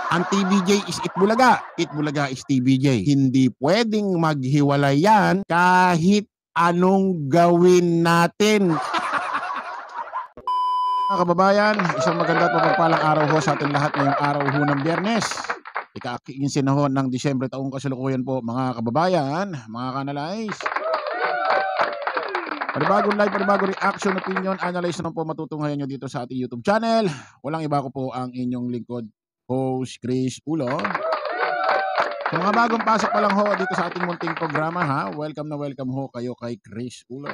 Ang TBJ is Itbulaga. Itbulaga is TBJ. Hindi pwedeng maghiwalay yan kahit anong gawin natin. Mga kababayan, isang maganda at mapagpalang araw ho sa ating lahat ngayong araw ho ng Biyernes. Ika-15 na ho ng Disyembre taong kasalukuyan po mga kababayan, mga kanalays. Panibagong live, panibagong reaction, opinion, analyze na po matutunghayan nyo dito sa ating YouTube channel. Walang iba ko po ang inyong lingkod, host Chris Ulo. Sa mga bagong pasok pa lang ho dito sa ating munting programa ha, welcome na welcome ho kayo kay Chris Ulo.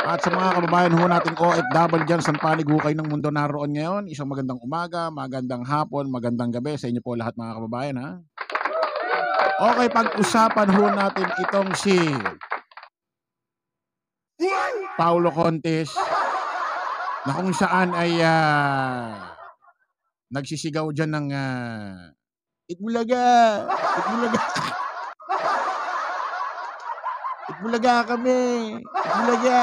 At sa mga kababayan ho nating OFW dyan, saan panig ho kayo ng mundo naroon ngayon, isang magandang umaga, magandang hapon, magandang gabi sa inyo po lahat mga kababayan ha. Okay, pag-usapan ho natin itong si Paulo Contis na kung saan ay nagsisigaw dyan ng Itbulaga! Itbulaga! Itbulaga kami! Itbulaga!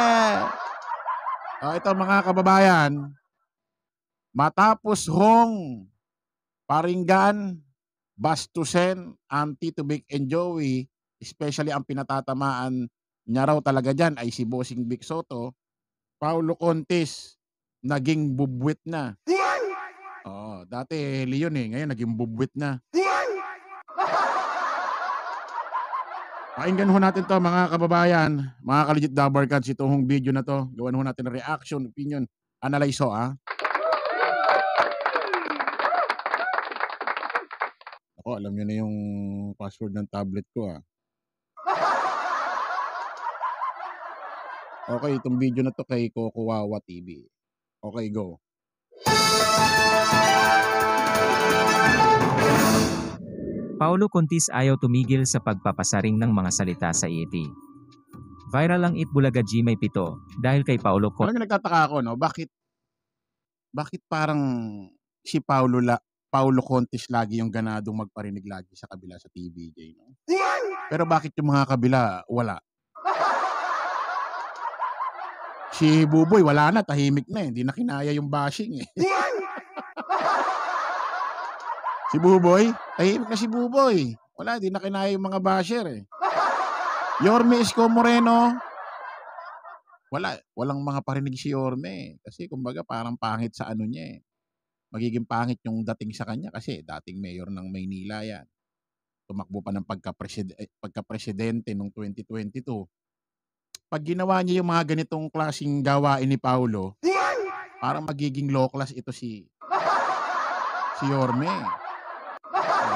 Ito mga kababayan, matapos hong paringgan, bastusin ang Tito Vic and Joey, especially ang pinatatamaan niya raw talaga dyan ay si Bossing Vic Soto, Paulo Contis naging bubwit na. Dati Leon ngayon naging bubwit na. Pakinggan ho natin to mga kababayan, mga ka-legit Dabarkats, itong video na to. Gawan ho natin ng reaction, opinion, analyze ho Ako, alam nyo na yung password ng tablet ko Okay, itong video na to kay Coco Wawa TV. Okay, go. Paulo Contis ayaw tumigil sa pagpapasaring ng mga salita sa ET. Viral ang Itbulaga May 7 dahil kay Paulo Contis. Alam nyo, nagtataka ako, no? Bakit parang si Paulo Contis lagi yung ganadong magparinig lagi sa kabila sa TVJ, no? Pero bakit yung mga kabila wala? Si Buboy wala na, tahimik na hindi na kinaya yung bashing Si Buboy, tahimik na si Buboy. Wala, hindi na kinaya yung mga basher Yorme Isko Moreno, walang mga parinig si Yorme kasi kumbaga parang pangit sa ano niya Magiging pangit yung dating sa kanya kasi dating mayor ng Maynila yan. Tumakbo pa ng pagka-presidente noong 2022. Pag ginawa niya yung mga ganitong klaseng gawain ni Paulo, parang magiging low class ito si Yorme.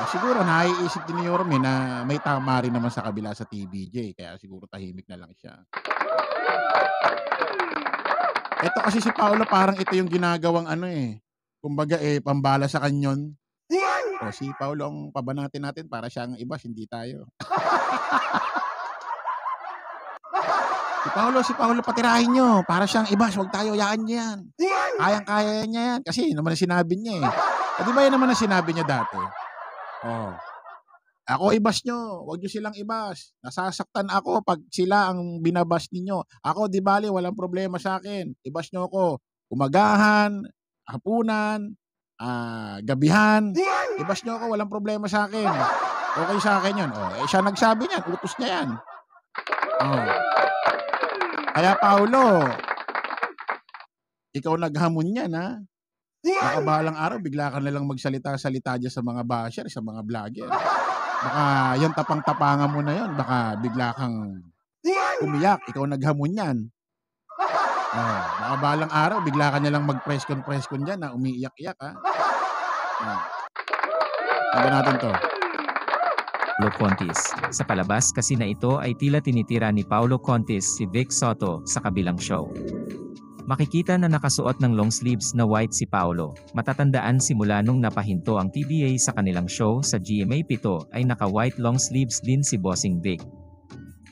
Siguro naiisip din ni Yorme na may tama rin naman sa kabila sa TVJ, kaya siguro tahimik na lang siya. Ito kasi si Paulo parang ito yung ginagawang kumbaga pambala sa kanyon. Si Paulo ang pabanatin natin para siya ang ibas, hindi tayo. Si Paulo patirahin nyo para siyang ibas, wag tayo, yaan niya yan. Kayang-kaya niya yan. Kasi naman ang sinabi niya Di ba yan naman ang sinabi niya dati? Ako ibas nyo, wag nyo silang ibas. Nasasaktan ako pag sila ang binabas ninyo. Ako di bali, walang problema sa akin. Ibas nyo ako. Umagahan, hapunan, gabihan. Ibas nyo ako, walang problema sa akin. Okay sa akin yun. Siya nagsabi niyan, utos niya yan. Kaya Paulo, ikaw naghamon yan Baka bahalang araw, bigla ka nalang magsalita-salita dyan sa mga basher, sa mga vlogger. Baka yung tapang-tapangan mo na yun, baka bigla kang umiyak, ikaw naghamon yan. Baka bahalang araw, bigla ka nalang mag-press-con dyan na umiiyak-iyak Tingnan natin to. Paulo Contis. Sa palabas kasi na ito ay tila tinitira ni Paulo Contis si Vic Soto sa kabilang show. Makikita na nakasuot ng long sleeves na white si Paulo. Matatandaan simula nung napahinto ang TBA sa kanilang show sa GMA 7 ay naka-white long sleeves din si Bossing Vic.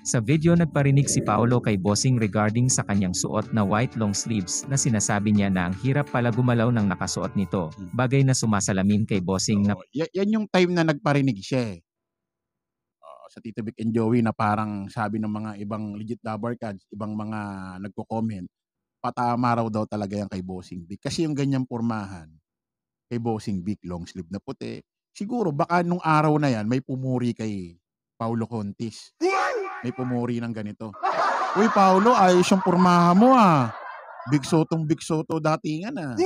Sa video nagparinig si Paulo kay Bossing regarding sa kanyang suot na white long sleeves na sinasabi niya na ang hirap pala gumalaw ng nakasuot nito, bagay na sumasalamin kay Bossing na yan yung time na nagparinig siya sa Tito Vic and Joey na parang sabi ng mga ibang legit Dabarkats, ibang mga nagko-comment, patama raw daw talaga yan kay Bossing Vic. Kasi yung ganyang pormahan, kay Bossing Vic, long sleeve na puti. Siguro baka nung araw na yan may pumuri kay Paulo Contis. May pumuri ng ganito. Uy Paulo, ayos yung pormahan mo Big Soto datingan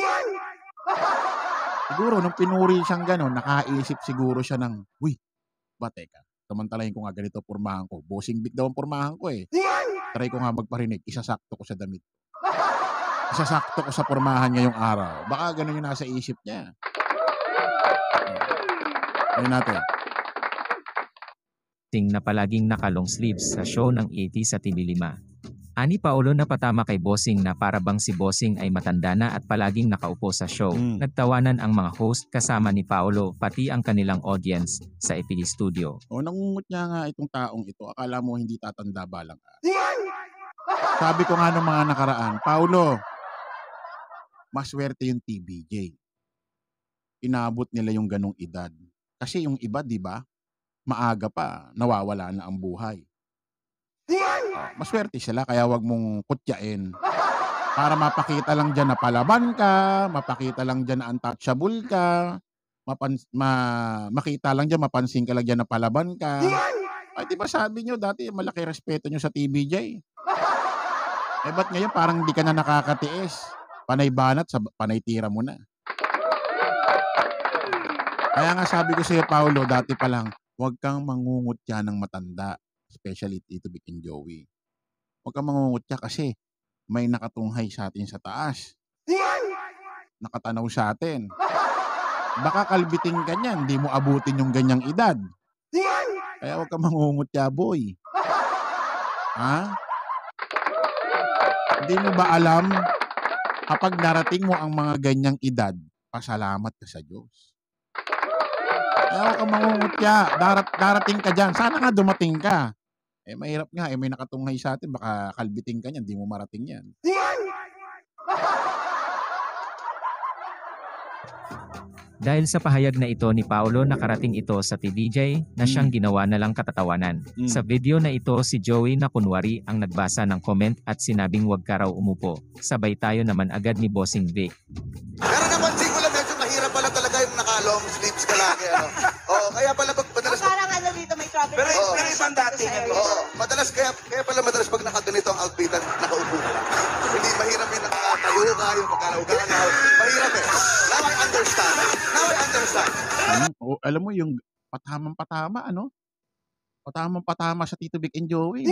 Siguro nung pinuri siyang gano'n, nakaisip siguro siya ng, uy, teka, samantalahin ko nga ganito pormahan ko. Bossing Vic daw ang pormahan ko Try ko nga magparinig, isasakto ko sa damit. Isasakto ko sa pormahan ngayong araw. Baka gano'n yung nasa isip niya. Ayun natin. Na palaging naka-long sleeves sa show ng 80 sa TV5. Ani Paulo napatama kay Bossing na para bang si Bossing ay matanda na at palaging nakaupo sa show. Nagtawanan ang mga host kasama ni Paulo pati ang kanilang audience sa FPD Studio. Nangungut niya nga itong taong ito. Akala mo hindi tatanda balang Sabi ko nga nung mga nakaraan, Paulo, maswerte yung TBJ. Inabot nila yung ganong edad. Kasi yung iba, di ba, maaga pa, nawawala na ang buhay. Maswerte sila, kaya wag mong kutyain. Para mapakita lang dyan na palaban ka, mapakita lang dyan na untouchable ka, makita lang dyan, mapansin ka lang dyan na palaban ka. Ay, di ba sabi nyo, dati malaki respeto nyo sa TBJ. Ba't ngayon parang di ka na nakakatiis? Panay banat, panay tira mo na. Kaya nga sabi ko sa'yo, Paulo, dati pa lang, huwag kang mangungutya ng matanda. Especially Tito Vic and Joey. Huwag kang mangungutya kasi may nakatunghay sa atin sa taas. Nakatanaw sa atin. Baka kalbitin ka niyan, hindi mo abutin yung ganyang edad. Kaya huwag kang mangungutya, boy. Hindi mo ba alam, kapag narating mo ang mga ganyang edad, pasalamat ka sa Diyos. Kaya huwag kang mangungutya, darating ka dyan. Sana nga dumating ka. Mahirap nga, may nakatunghay sa atin, baka kalbitin ka niyan, di mo marating yan. Dahil sa pahayag na ito ni Paulo, nakarating ito sa TVJ na siyang ginawa na lang katatawanan. Sa video na ito, si Joey na kunwari ang nagbasa ng comment at sinabing wag ka raw umupo. Sabay tayo naman agad ni Bossing Vic. Pero napansin ko lang, medyo mahirap pala talaga yung naka-long sleeves ka lagi. Kaya pala pag madalas... Parang dito may trouble. Pero ibang dati. Kaya pala madalas pag nakaganito ang outfitan, nakaupo ka. Hindi mahirap yung nakatayo ka, yung pagkalaw-galaw. Mahirap Now I understand. Alam mo yung patamang-patama, Patamang-patama sa Tito Vic and Joey,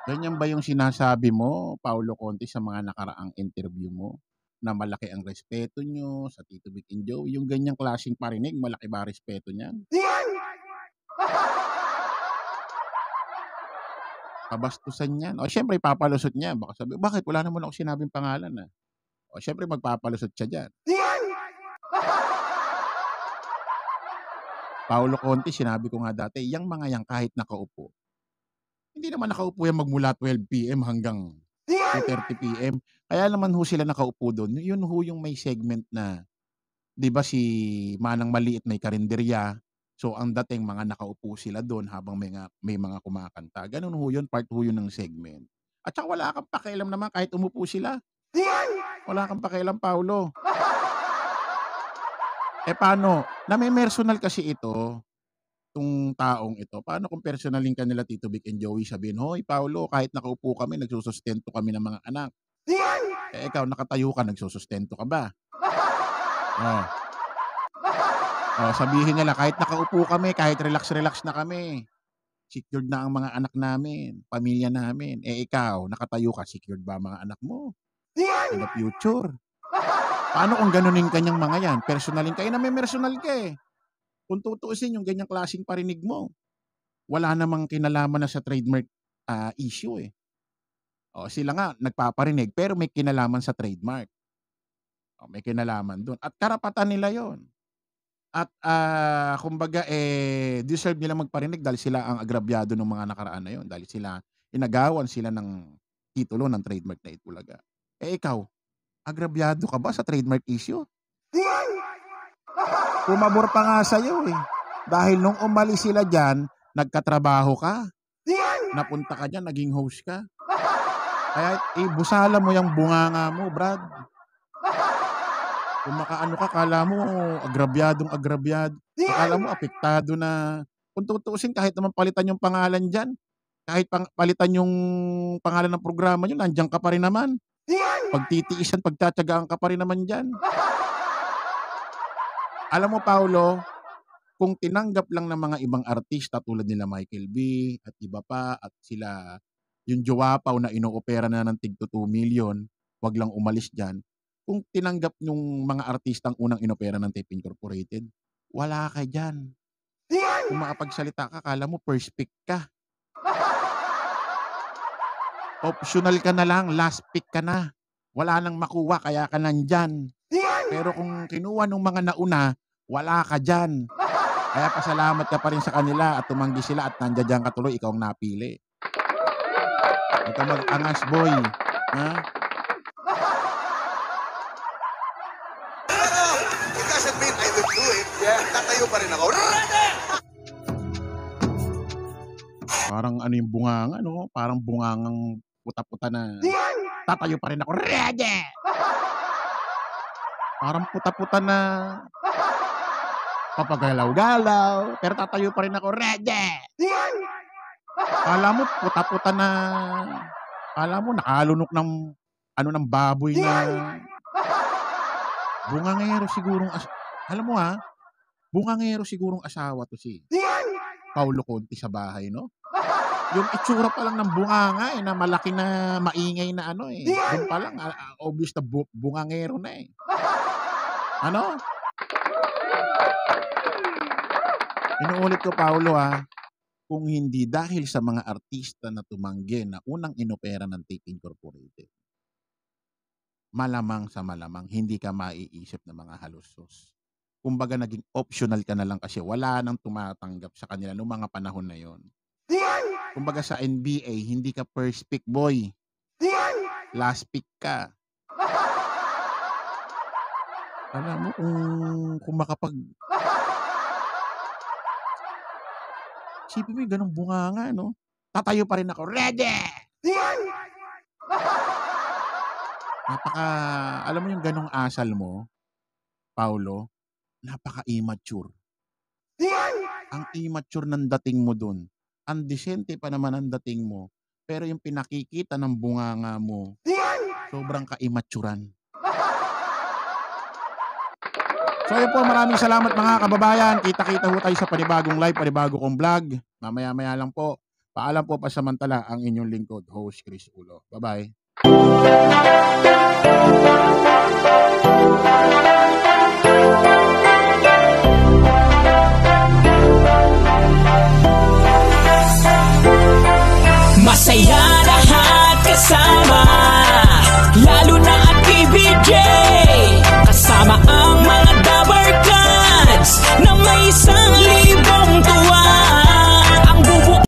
Ganyan ba yung sinasabi mo, Paulo Contis, sa mga nakaraang interview mo? Na malaki ang respeto nyo sa Tito Vic and Joey? Yung ganyang klaseng parinig, malaki ba respeto niyan? Kabastusan yan. Syempre, papalusot niya. Baka sabi, bakit? Wala naman ako sinabing pangalan syempre, magpapalusot siya dyan. Paulo Contis, sinabi ko nga dati, yung mga yan kahit nakaupo, hindi naman nakaupo yan magmula 12 p.m. hanggang 2:30 p.m. Kaya naman sila nakaupo doon. Yun yung may segment na, di ba si Manang Maliit may karinderya. So ang dating mga nakaupo sila doon habang may mga kumakanta. Ganun yun, part yun ng segment. At saka wala kang pakialam naman kahit umupo sila. Wala kang pakialam, Paulo. Paano? May personal kasi ito, itong taong ito. Paano kung personalin ka nila Tito Vic and Joey, sabihin, hoy Paulo, kahit nakaupo kami, nagsusustento kami ng mga anak. Ikaw, nakatayo ka, nagsusustento ka ba? Sabihin nila, kahit nakaupo kami, kahit relax na kami, secured na ang mga anak namin, pamilya namin. Ikaw, nakatayo ka, secured ba ang mga anak mo? In the future. Paano kung ganunin kanyang mga yan? Personalin ka, may personal ka Kung tutuusin yung ganyang klaseng parinig mo, wala namang kinalaman na sa trademark issue sila nga nagpaparinig pero may kinalaman sa trademark. May kinalaman doon. At karapatan nila yon. At kumbaga deserve nila magparinig dahil sila ang agrabyado ng mga nakaraan na yon. Dahil sila, inagawan sila ng titulo ng trademark na Itbulaga. Ikaw, agrabyado ka ba sa trademark issue? Pumabor pa nga sa'yo Dahil nung umalis sila dyan, nagkatrabaho ka. Napunta ka dyan, naging host ka. Kaya ibusala mo yung bunganga mo, Brad. Kung makaano ka, kala mo agrabyadong agrabyado. Akala mo apektado na. Kung tutuusin, kahit naman palitan yung pangalan dyan, kahit palitan yung pangalan ng programa nyo, nandiyan ka pa rin naman. Pagtitiisan, pagtatyagaan ka pa rin naman dyan. Alam mo, Paulo, kung tinanggap lang ng mga ibang artista tulad nila Michael B. at iba pa at sila yung Jowapaw na inoopera na ng tig 2 million, wag lang umalis dyan. Kung tinanggap yung mga artistang unang inopera ng Tape Incorporated, wala ka dyan. Kung makapagsalita ka, kala mo first pick ka. Optional ka na lang, last pick ka na. Wala nang makuha, kaya ka nandyan. Pero kung kinuha ng mga nauna, wala ka dyan. Kaya pasalamat ka pa rin sa kanila at tumanggi sila at nandiyan ka tuloy, ikaw ang napili. Huwag ka mag-angas, boy. Ha? Pero, it doesn't mean I will do it. Tatayo pa rin ako. Parang ano yung bunganga, no? Parang bungangang puta-puta na tatayo pa rin ako. Ready! Parang puta-puta na papagalaw-galaw, pero tatayo pa rin ako. Ready! Kala mo puta-puta na, kala mo nakalunok ng ano ng baboy na bungangero sigurong alam mo ha, bungangero sigurong asawa to si Paulo Conti sa bahay, no? Yung itsura pa lang ng bunganga na malaki na maingay na ano eh. Doon pa lang obvious na bungangero na eh. Ano? Inuulit ko, Paulo ha, kung hindi dahil sa mga artista na tumanggi na unang inopera ng Tape Incorporated, malamang sa malamang hindi ka maiisip ng mga halusos. Kumbaga naging optional ka na lang kasi wala nang tumatanggap sa kanila noong mga panahon na yon. Kumbaga sa NBA, hindi ka first pick, boy. Last pick ka. Alam mo, kung makapag... Sipin mo yung ganong bunganga, no? Tatayo pa rin ako. Ready! Alam mo yung ganong asal mo, Paulo, napaka-immature. Ang immature ng dating mo dun. Ang disente pa naman ang dating mo. Pero yung pinakikita ng bunganga mo, sobrang ka-immaturean. So yun po, maraming salamat mga kababayan. Kita-kita po tayo sa panibagong live, panibago kong vlog. Mamaya-maya lang po. Paalam po pasamantala ang inyong lingkod, host Chris Ulo. Bye-bye.